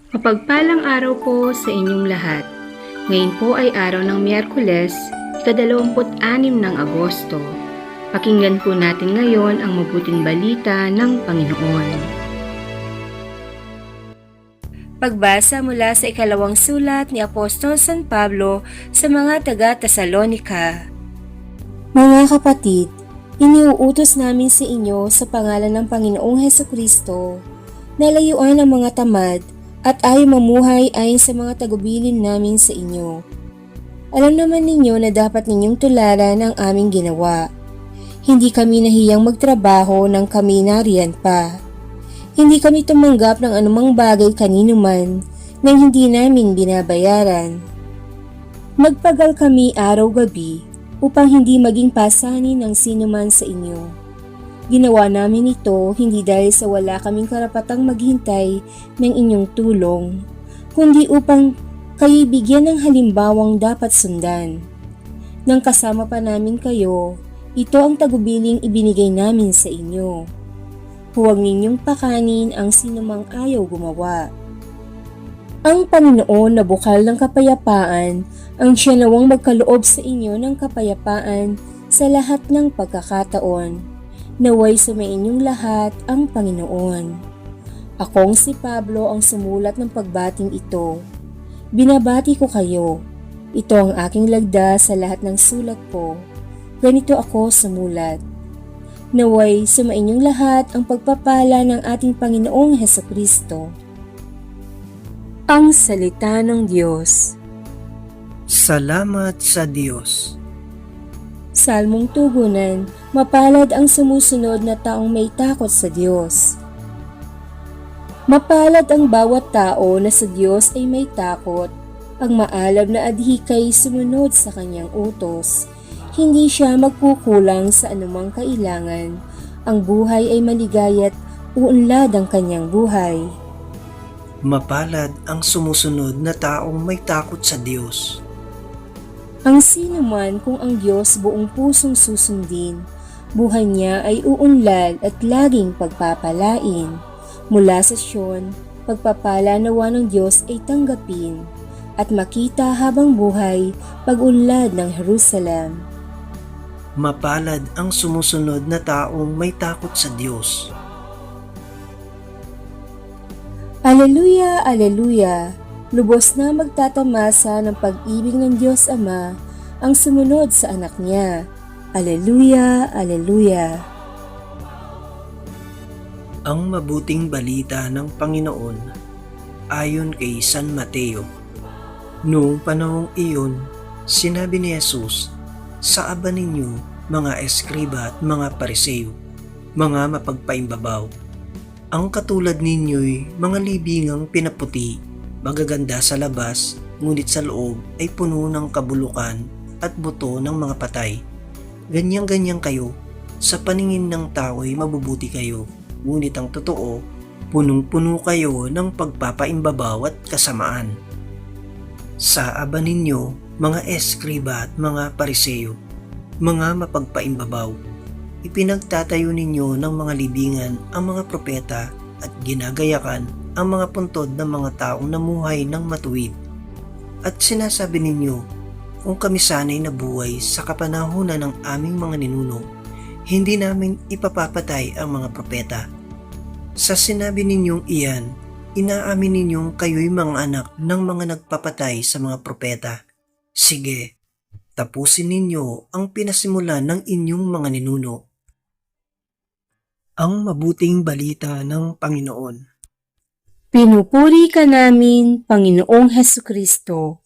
Mapagpalang araw po sa inyong lahat. Ngayon po ay araw ng Miyerkules, ika-26 ng Agosto. Pakinggan po natin ngayon ang mabuting balita ng Panginoon. Pagbasa mula sa ikalawang sulat ni Apostol San Pablo sa mga taga-Tesalonika. Mga kapatid, iniuutos namin sa inyo sa pangalan ng Panginoong Hesukristo na layuan ang mga tamad at ayaw mamuhay ayon sa mga tagubilin namin sa inyo. Alam naman ninyo na dapat ninyong tularan ang aming ginawa. Hindi kami nahiyang magtrabaho nang kami nariyan pa. Hindi kami tumanggap ng anumang bagay kanino man nang hindi namin binabayaran. Nagpagal kami araw-gabi upang hindi maging pasanin ng sino man sa inyo. Ginawa namin ito hindi dahil sa wala kaming karapatang maghintay ng inyong tulong, kundi upang kayo bigyan ng halimbawang dapat sundan. Nang kasama pa namin kayo, ito ang tagubiling ibinigay namin sa inyo. Huwag ninyong pakanin ang sinumang ayaw gumawa. Ang Panginoon na bukal ng kapayapaan ang siya nawang magkaloob sa inyo ng kapayapaan sa lahat ng pagkakataon. Naway sumainyong lahat ang Panginoon. Akong si Pablo ang sumulat ng pagbating ito. Binabati ko kayo. Ito ang aking lagda sa lahat ng sulat ko. Ganito ako sumulat. Naway sumainyong lahat ang pagpapala ng ating Panginoong Hesukristo. Ang Salita ng Diyos. Salamat sa Diyos. Salmong tugunan, mapalad ang sumusunod na taong may takot sa Diyos. Mapalad ang bawat tao na sa Diyos ay may takot. Ang maalab na adhikay sumunod sa kanyang utos. Hindi siya magkukulang sa anumang kailangan. Ang buhay ay maligaya't uunlad ang kanyang buhay. Mapalad ang sumusunod na taong may takot sa Diyos. Ang sino man kung ang Diyos buong pusong susundin, buhay niya ay uunlad at laging pagpapalain. Mula sa Siyon, pagpapala nawa ng Diyos ay tanggapin at makita habang buhay pag-unlad ng Jerusalem. Mapalad ang sumusunod na taong may takot sa Diyos. Aleluya, aleluya! Lubos na magtatamasa ng pag-ibig ng Diyos Ama ang sumunod sa anak niya. Aleluya, aleluya! Ang mabuting balita ng Panginoon ayon kay San Mateo. Noong panahong iyon, sinabi ni Jesus, "Saaban ninyo, mga eskriba at mga pariseo, mga mapagpaimbabaw. Ang katulad ninyo'y mga libingang pinaputi, magaganda sa labas, ngunit sa loob ay puno ng kabulukan at buto ng mga patay. Ganyang-ganyan kayo, sa paningin ng tao ay mabubuti kayo, ngunit ang totoo, punong-puno kayo ng pagpapaimbabaw at kasamaan. Saaban ninyo, mga eskriba at mga pariseo, mga mapagpaimbabaw. Ipinagtatayo ninyo ng mga libingan ang mga propeta at ginagayakan ang mga puntod ng mga taong namuhay ng matuwid. At sinasabi ninyo, kung kami sana'y nabuhay sa kapanahunan ng aming mga ninuno, hindi namin ipapapatay ang mga propeta. Sa sinabi ninyong iyan, inaamin ninyong kayo'y mga anak ng mga nagpapatay sa mga propeta. Sige, tapusin ninyo ang pinasimulan ng inyong mga ninuno." Ang mabuting balita ng Panginoon. Pinupuri ka namin, Panginoong Hesukristo.